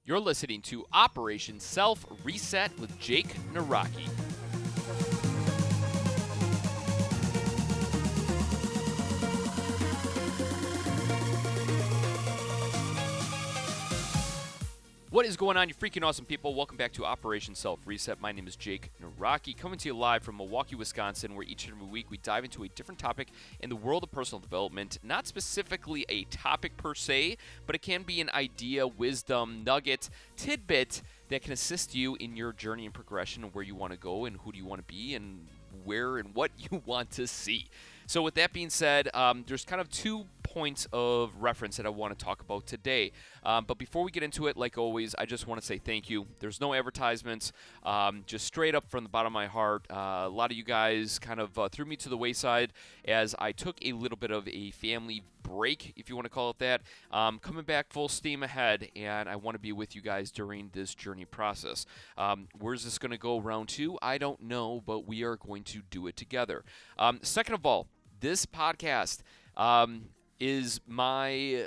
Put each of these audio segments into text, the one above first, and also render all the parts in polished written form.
You're listening to Operation Self Reset with Jake Naraki. What is going on, you freaking awesome people? Welcome back to Operation Self Reset. My name is Jake Naraki, coming to you live from Milwaukee, Wisconsin, where each and every week we dive into a different topic in the world of personal development. Not specifically a topic per se, but it can be an idea, wisdom, nugget, tidbit that can assist you in your journey and progression of where you want to go and who do you want to be and where and what you want to see. So with that being said, there's kind of 2 points of reference that I want to talk about today. But before we get into it, like always, I just want to say thank you. There's no advertisements, just straight up from the bottom of my heart. A lot of you guys kind of threw me to the wayside as I took a little bit of a family break, if you want to call it that. Coming back full steam ahead, and I want to be with you guys during this journey process. Where's this going to go round 2? I don't know, but we are going to do it together. Second of all, this podcast is my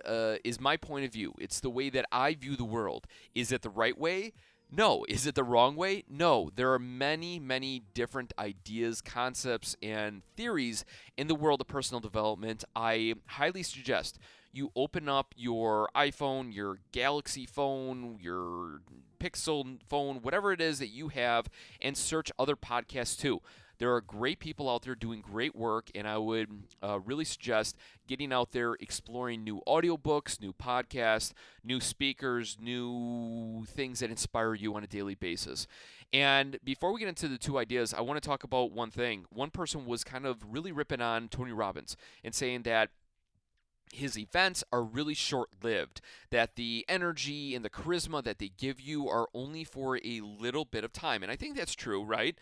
point of view. It's the way that I view the world. Is it the right way? No. Is it the wrong way? No. There are many, many different ideas, concepts, and theories in the world of personal development. I highly suggest you open up your iPhone, your Galaxy phone, your Pixel phone, whatever it is that you have, and search other podcasts too. There are great people out there doing great work, and I would really suggest getting out there, exploring new audiobooks, new podcasts, new speakers, new things that inspire you on a daily basis. And before we get into the 2 ideas, I want to talk about one thing. One person was kind of really ripping on Tony Robbins and saying that his events are really short-lived, that the energy and the charisma that they give you are only for a little bit of time. And I think that's true, right?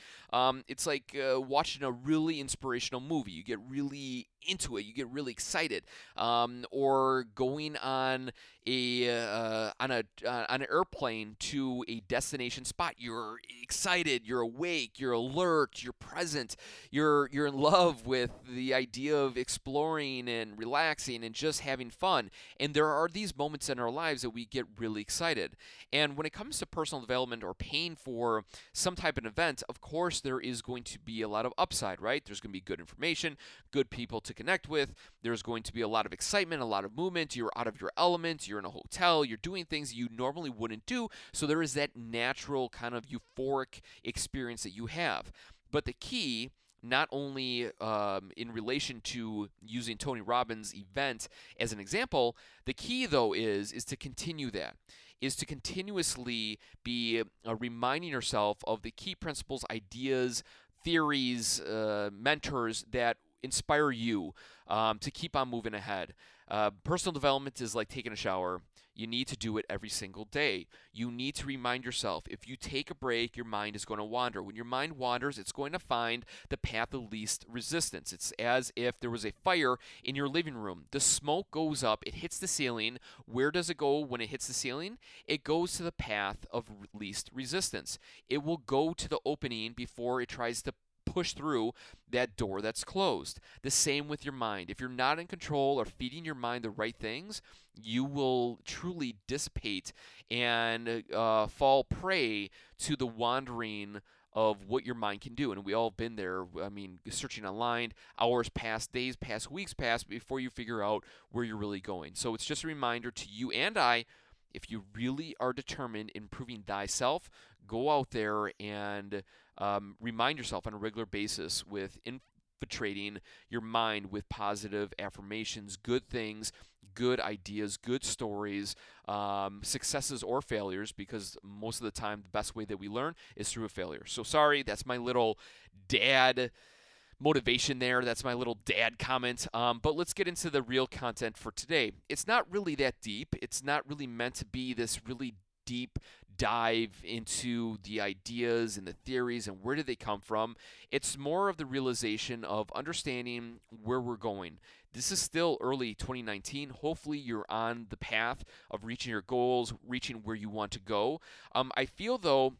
It's like watching a really inspirational movie. You get really into it. You get really excited. Or going on an airplane to a destination spot. You're excited. You're awake. You're alert. You're present. You're in love with the idea of exploring and relaxing and just having fun. And there are these moments in our lives that we get really excited. And when it comes to personal development or paying for some type of event, of course, there is going to be a lot of upside, right? There's going to be good information, good people to connect with. There's going to be a lot of excitement, a lot of movement. You're out of your element. You're in a hotel. You're doing things you normally wouldn't do. So there is that natural kind of euphoric experience that you have. But the key, not only in relation to using Tony Robbins' event as an example, the key, though, is to continue that, is to continuously be reminding yourself of the key principles, ideas, theories, mentors that inspire you to keep on moving ahead. Personal development is like taking a shower. You need to do it every single day. You need to remind yourself, if you take a break, your mind is going to wander. When your mind wanders, it's going to find the path of least resistance. It's as if there was a fire in your living room. The smoke goes up, it hits the ceiling. Where does it go when it hits the ceiling? It goes to the path of least resistance. It will go to the opening before it tries to push through that door that's closed. The same with your mind. If you're not in control or feeding your mind the right things, you will truly dissipate and fall prey to the wandering of what your mind can do. And we all have been there. I mean, searching online, hours pass, days pass, weeks pass before you figure out where you're really going. So it's just a reminder to you and I, if you really are determined in improving thyself, go out there and remind yourself on a regular basis with infiltrating your mind with positive affirmations, good things, good ideas, good stories, successes or failures, because most of the time the best way that we learn is through a failure. So sorry, that's my little dad motivation there. That's my little dad comment. But let's get into the real content for today. It's not really that deep. It's not really meant to be this really deep dive into the ideas and the theories and where did they come from. It's more of the realization of understanding where we're going. This is still early 2019. Hopefully you're on the path of reaching your goals, reaching where you want to go. I feel, though,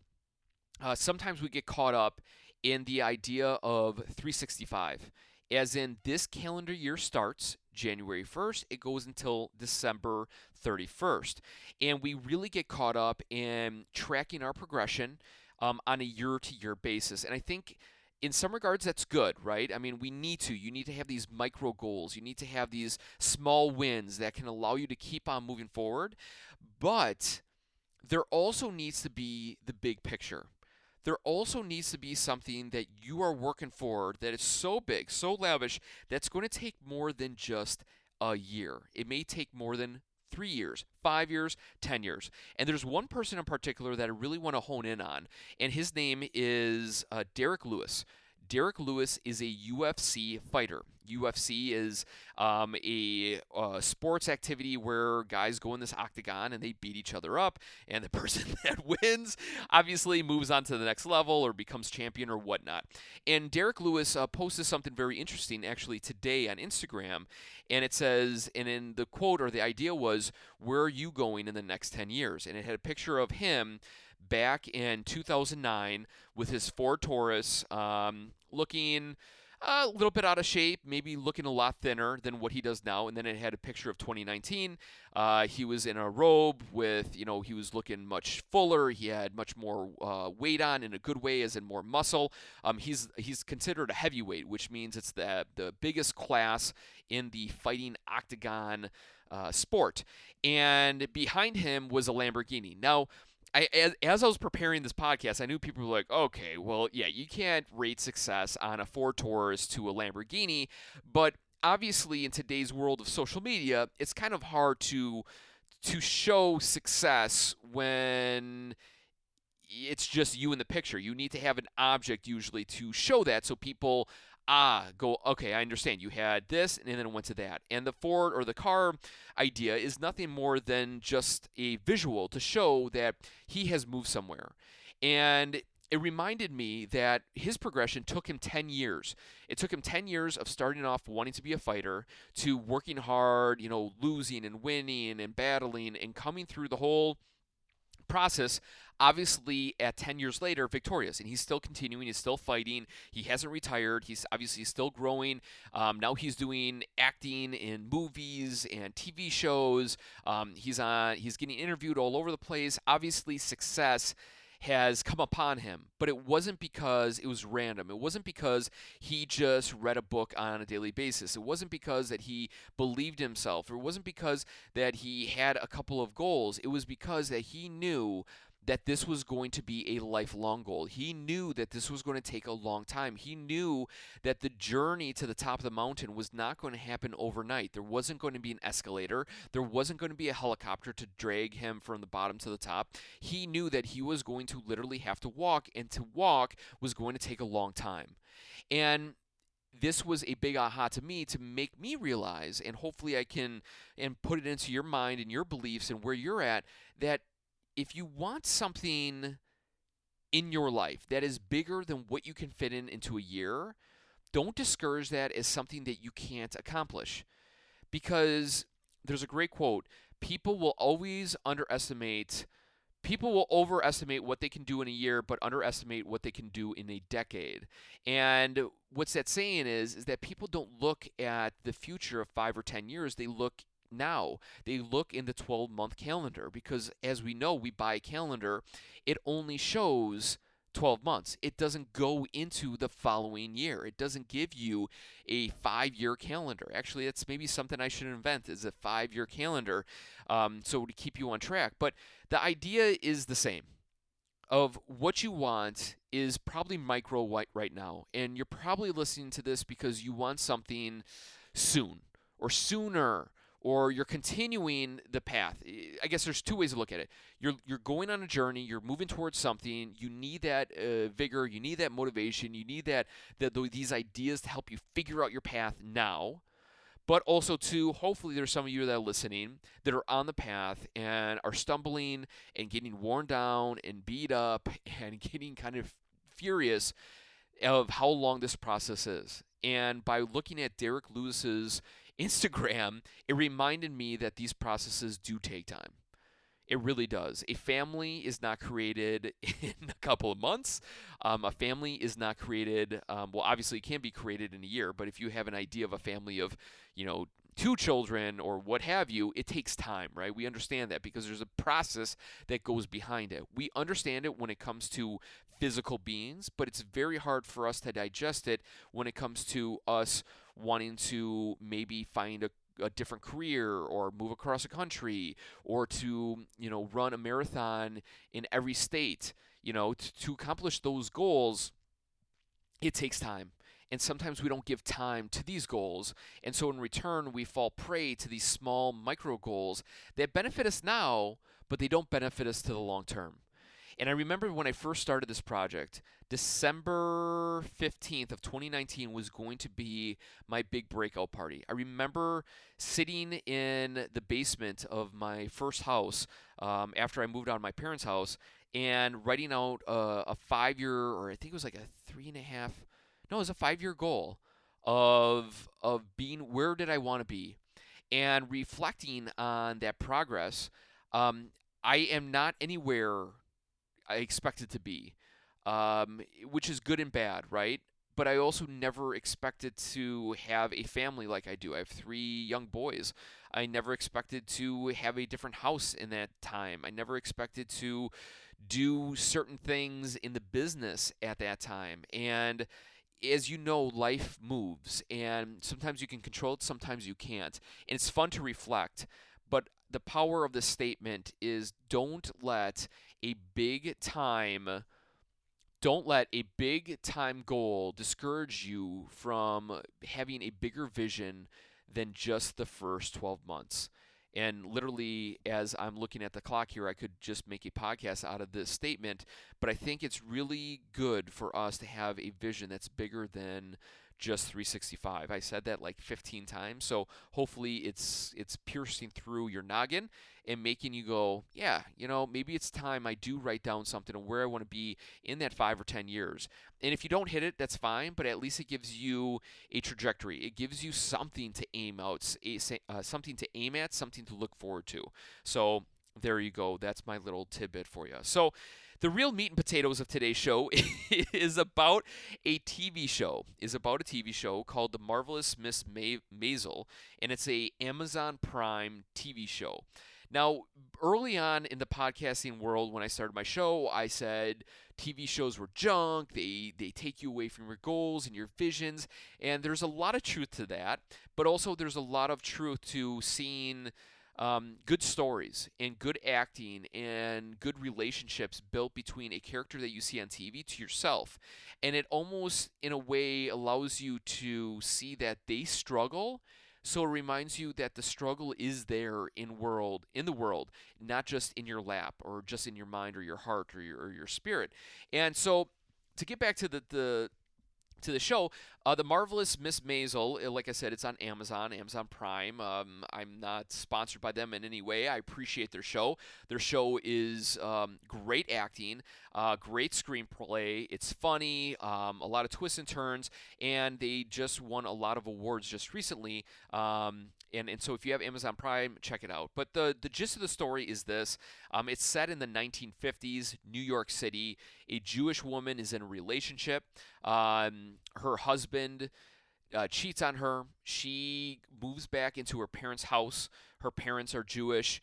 sometimes we get caught up in the idea of 365, as in this calendar year starts January 1st, it goes until December 31st. And we really get caught up in tracking our progression on a year to year basis. And I think in some regards that's good, right? I mean, we need to. You need to have these micro goals. You need to have these small wins that can allow you to keep on moving forward. But there also needs to be the big picture. There also needs to be something that you are working for that is so big, so lavish, that's going to take more than just a year. It may take more than 3 years, 5 years, 10 years. And there's one person in particular that I really want to hone in on, and his name is Derek Lewis. Derek Lewis is a UFC fighter. UFC is a sports activity where guys go in this octagon and they beat each other up, and the person that wins obviously moves on to the next level or becomes champion or whatnot. And Derek Lewis posted something very interesting actually today on Instagram, and it says, and in the quote or the idea was, "Where are you going in the next 10 years?" And it had a picture of him back in 2009 with his Ford Taurus, looking a little bit out of shape, maybe looking a lot thinner than what he does now. And then it had a picture of 2019. He was in a robe with, he was looking much fuller. He had much more weight on in a good way, as in more muscle. He's considered a heavyweight, which means it's the biggest class in the fighting octagon sport. And behind him was a Lamborghini. Now, as I was preparing this podcast, I knew people were like, okay, well, yeah, you can't rate success on a Ford Taurus to a Lamborghini, but obviously in today's world of social media, it's kind of hard to show success when it's just you in the picture. You need to have an object usually to show that, so people go, okay, I understand. You had this, and then it went to that. And the Ford or the car idea is nothing more than just a visual to show that he has moved somewhere. And it reminded me that his progression took him 10 years. It took him 10 years of starting off wanting to be a fighter to working hard, losing and winning and battling and coming through the whole process, obviously at 10 years later victorious, and he's still continuing, he's still fighting, he hasn't retired, he's obviously still growing. Now he's doing acting in movies and TV shows. He's getting interviewed all over the place. Obviously success has come upon him, but it wasn't because it was random. It wasn't because he just read a book on a daily basis. It wasn't because that he believed himself. Or it wasn't because that he had a couple of goals. It was because that he knew that this was going to be a lifelong goal. He knew that this was going to take a long time. He knew that the journey to the top of the mountain was not going to happen overnight. There wasn't going to be an escalator. There wasn't going to be a helicopter to drag him from the bottom to the top. He knew that he was going to literally have to walk, and to walk was going to take a long time. And this was a big aha to me, to make me realize, and hopefully I can and put it into your mind and your beliefs and where you're at, that if you want something in your life that is bigger than what you can fit into a year, don't discourage that as something that you can't accomplish. Because there's a great quote: people will overestimate what they can do in a year, but underestimate what they can do in a decade. And what's that saying is that people don't look at the future of 5 or 10 years, they look now. They look in the 12-month calendar, because as we know, we buy a calendar, it only shows 12 months. It doesn't go into the following year. It doesn't give you a 5-year calendar. Actually, that's maybe something I should invent, is a 5-year calendar, so to keep you on track. But the idea is the same. Of what you want is probably micro right now, and you're probably listening to this because you want something soon or sooner, or you're continuing the path. I guess there's two ways to look at it. You're going on a journey. You're moving towards something. You need that vigor. You need that motivation. You need these ideas to help you figure out your path now. But also, too, hopefully there's some of you that are listening that are on the path and are stumbling and getting worn down and beat up and getting kind of furious of how long this process is. And by looking at Derek Lewis's Instagram, it reminded me that these processes do take time. It really does. A family is not created in a couple of months. A family is not created, well, obviously it can be created in a year, but if you have an idea of a family of, two children or what have you, it takes time, right? We understand that because there's a process that goes behind it. We understand it when it comes to physical beings, but it's very hard for us to digest it when it comes to us wanting to maybe find a different career or move across a country or to run a marathon in every state. To accomplish those goals, it takes time. And sometimes we don't give time to these goals. And so in return, we fall prey to these small micro goals that benefit us now, but they don't benefit us to the long term. And I remember when I first started this project, December 15th of 2019 was going to be my big breakout party. I remember sitting in the basement of my first house after I moved out of my parents' house and writing out a 5-year, or I think it was like a 3.5, no, it was a 5-year goal of being, where did I want to be, and reflecting on that progress. I am not anywhere I expected to be, which is good and bad, right? But I also never expected to have a family like I do. I have 3 young boys. I never expected to have a different house in that time. I never expected to do certain things in the business at that time. And as you know, life moves, and sometimes you can control it, sometimes you can't. And it's fun to reflect. But the power of this statement is a big time don't let a big time goal discourage you from having a bigger vision than just the first 12 months. And literally, as I'm looking at the clock here, I could just make a podcast out of this statement, but I think it's really good for us to have a vision that's bigger than just 365. I said that like 15 times, so hopefully it's piercing through your noggin and making you go, yeah, maybe it's time I do write down something of where I want to be in that 5 or 10 years. And if you don't hit it, that's fine, but at least it gives you a trajectory. It gives you something to aim out, something to aim at, something to look forward to. So there you go. That's my little tidbit for you. So the real meat and potatoes of today's show is about a TV show. Is about a TV show called The Marvelous Miss Maisel, and it's a Amazon Prime TV show. Now, early on in the podcasting world, when I started my show, I said TV shows were junk. They take you away from your goals and your visions, and there's a lot of truth to that. But also, there's a lot of truth to seeing good stories and good acting and good relationships built between a character that you see on TV to yourself. And it almost, in a way, allows you to see that they struggle. So it reminds you that the struggle is there in the world, not just in your lap or just in your mind or your heart or your spirit. And so to get back to the show, The Marvelous Miss Maisel, like I said, it's on Amazon Prime. I'm not sponsored by them in any way. I appreciate their show. Their show is great acting, great screenplay. It's funny, a lot of twists and turns, and they just won a lot of awards just recently. And so if you have Amazon Prime, check it out. But the gist of the story is this. It's set in the 1950s, New York City. A Jewish woman is in a relationship. Her husband cheats on her. She moves back into her parents' house. Her parents are Jewish,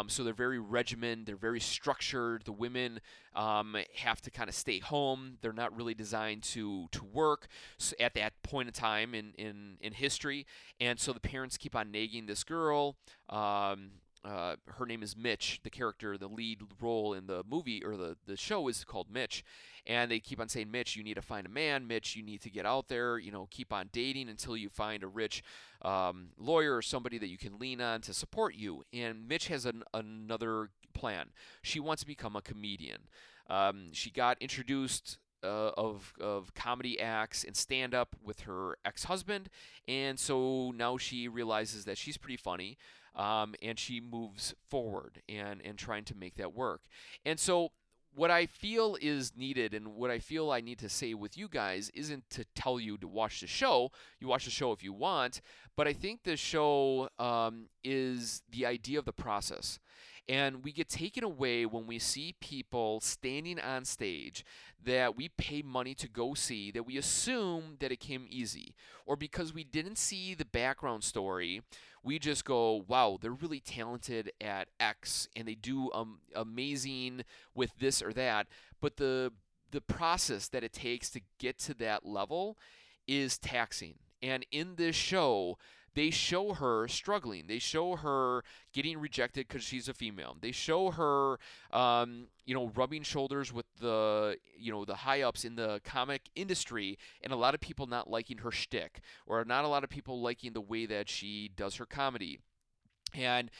so they're very regimented. They're very structured. The women have to kind of stay home. They're not really designed to work at that point in time in history. And so the parents keep on nagging this girl. Her name is Mitch. The character, the lead role in the movie or the show is called Mitch. And they keep on saying, Mitch, you need to find a man. Mitch, you need to get out there. Keep on dating until you find a rich lawyer or somebody that you can lean on to support you. And Mitch has another plan. She wants to become a comedian. She got introduced of comedy acts and stand up with her ex-husband, and so now she realizes that she's pretty funny, and she moves forward and trying to make that work. And so what I feel is needed and what I feel I need to say with you guys isn't to tell you to watch the show. You watch the show if you want, but I think the show is the idea of the process. And we get taken away when we see people standing on stage that we pay money to go see, that we assume that it came easy. Or because we didn't see the background story, We just go, wow, they're really talented at X and they do amazing with this or that. But the process that it takes to get to that level is taxing. And in this show, they show her struggling. They show her getting rejected because she's a female. They show her, rubbing shoulders with the high ups in the comic industry, and a lot of people not liking her shtick, or not a lot of people liking the way that she does her comedy, and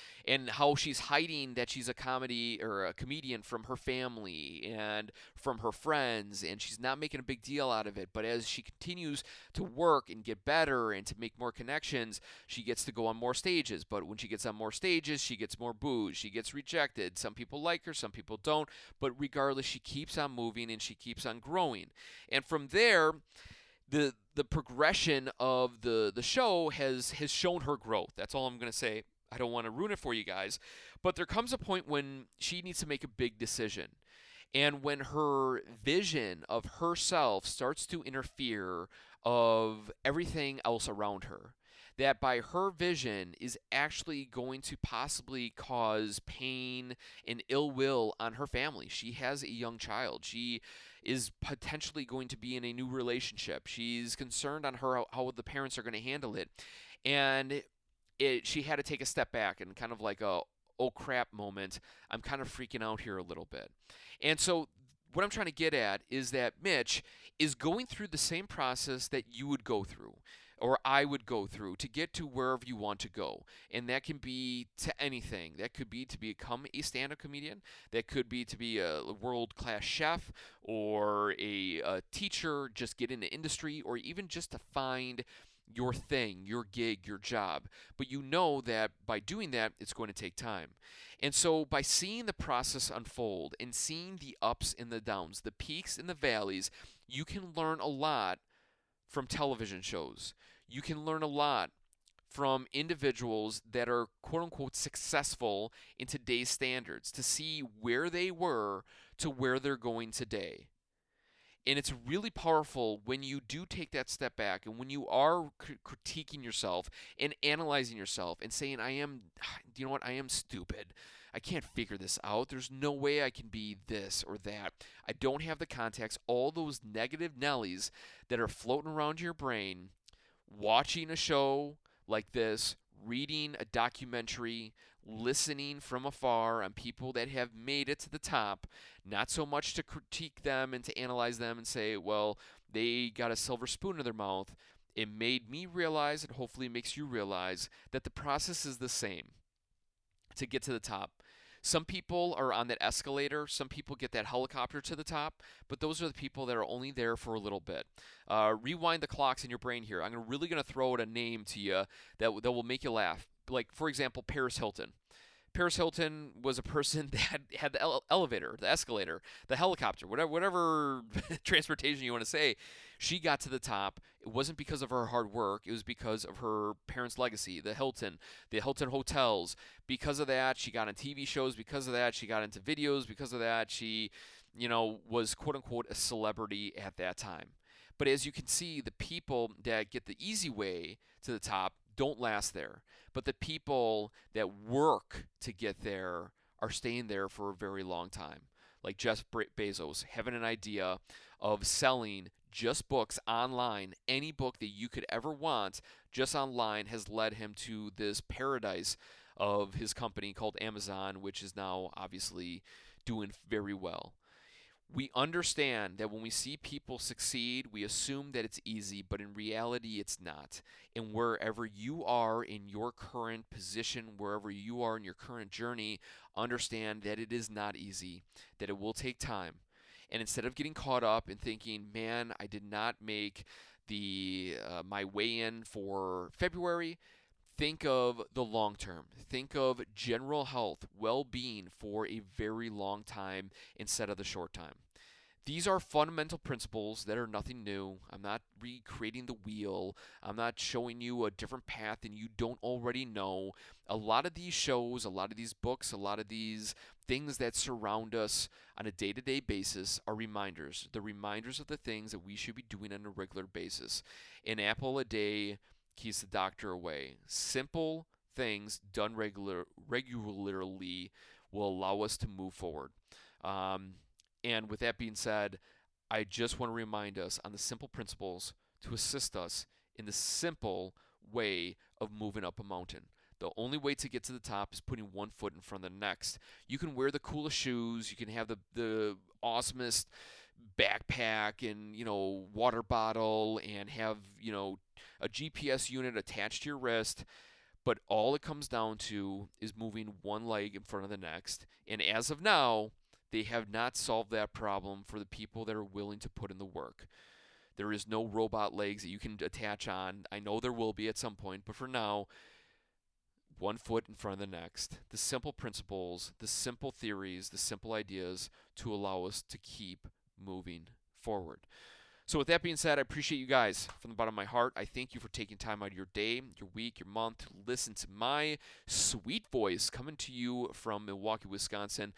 how she's hiding that she's a comedy or a comedian from her family and from her friends, and she's not making a big deal out of it. But as she continues to work and get better and to make more connections, she gets to go on more stages. But when she gets on more stages, she gets more boos, she gets rejected. Some people like her, some people don't, but regardless, she keeps on moving and she keeps on growing. And from there, the progression of the show has shown her growth. That's all I'm going to say. I don't want to ruin it for you guys, but there comes a point when she needs to make a big decision. And when her vision of herself starts to interfere of everything else around her, that by her vision is actually going to possibly cause pain and ill will on her family. She has a young child. She is potentially going to be in a new relationship. She's concerned on how the parents are going to handle it. And she had to take a step back and kind of like a oh crap moment. I'm kind of freaking out here a little bit. And so what I'm trying to get at is that Mitch is going through the same process that you would go through or I would go through to get to wherever you want to go. And that can be to anything. That could be to become a stand-up comedian. That could be to be a world-class chef or a teacher, just get into industry, or even just to find your thing, your gig, your job. But you know that by doing that, it's going to take time. And so by seeing the process unfold and seeing the ups and the downs, the peaks and the valleys, you can learn a lot from television shows. You can learn a lot from individuals that are quote unquote successful in today's standards to see where they were to where they're going today. And it's really powerful when you do take that step back and when you are critiquing yourself and analyzing yourself and saying, you know what, I am stupid. I can't figure this out. There's no way I can be this or that. I don't have the context. All those negative Nellies that are floating around your brain, watching a show like this, reading a documentary, listening from afar on people that have made it to the top, not so much to critique them and to analyze them and say, well, they got a silver spoon in their mouth. It made me realize, and hopefully makes you realize, that the process is the same to get to the top. Some people are on that escalator. Some people get that helicopter to the top, but those are the people that are only there for a little bit. Rewind the clocks in your brain here. I'm really going to throw out a name to you that will make you laugh. Like, for example, Paris Hilton. Paris Hilton was a person that had the elevator, the escalator, the helicopter, whatever transportation you want to say. She got to the top. It wasn't because of her hard work. It was because of her parents' legacy, the Hilton hotels. Because of that, she got on TV shows. Because of that, she got into videos. Because of that, she, was quote unquote a celebrity at that time. But as you can see, the people that get the easy way to the top don't last there. But the people that work to get there are staying there for a very long time. Like Jeff Bezos, having an idea of selling just books online, any book that you could ever want, just online, has led him to this paradise of his company called Amazon, which is now obviously doing very well. We understand that when we see people succeed, we assume that it's easy, but in reality, it's not. And wherever you are in your current position, wherever you are in your current journey, understand that it is not easy, that it will take time. And instead of getting caught up and thinking, man, I did not make the my weigh in for February, think of the long term. Think of general health, well being for a very long time instead of the short time. These are fundamental principles that are nothing new. I'm not recreating the wheel. I'm not showing you a different path than you don't already know. A lot of these shows, a lot of these books, a lot of these things that surround us on a day-to-day basis are reminders. The reminders of the things that we should be doing on a regular basis. An apple a day keeps the doctor away. Simple, things done regularly will allow us to move forward. Um, and with that being said, I just want to remind us on the simple principles to assist us in the simple way of moving up a mountain. The only way to get to the top is putting one foot in front of the next. You can wear the coolest shoes, you can have the awesomest backpack and water bottle and have a GPS unit attached to your wrist, but all it comes down to is moving one leg in front of the next. And as of now, they have not solved that problem for the people that are willing to put in the work. There is no robot legs that you can attach on. I know there will be at some point, but for now, one foot in front of the next. The simple principles, the simple theories, the simple ideas to allow us to keep moving forward. So with that being said, I appreciate you guys from the bottom of my heart. I thank you for taking time out of your day, your week, your month to listen to my sweet voice coming to you from Milwaukee, Wisconsin.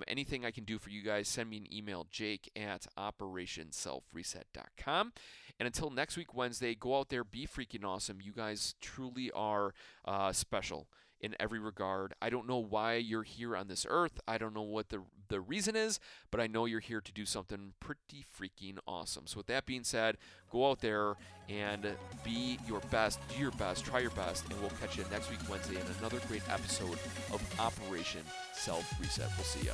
Anything I can do for you guys, send me an email, jake@operationselfreset.com. And until next week, Wednesday, go out there, be freaking awesome. You guys truly are special in every regard. I don't know why you're here on this earth. I don't know what the reason is, but I know you're here to do something pretty freaking awesome. So with that being said, go out there and be your best, do your best, try your best, and we'll catch you next week Wednesday in another great episode of Operation Self Reset. We'll see ya.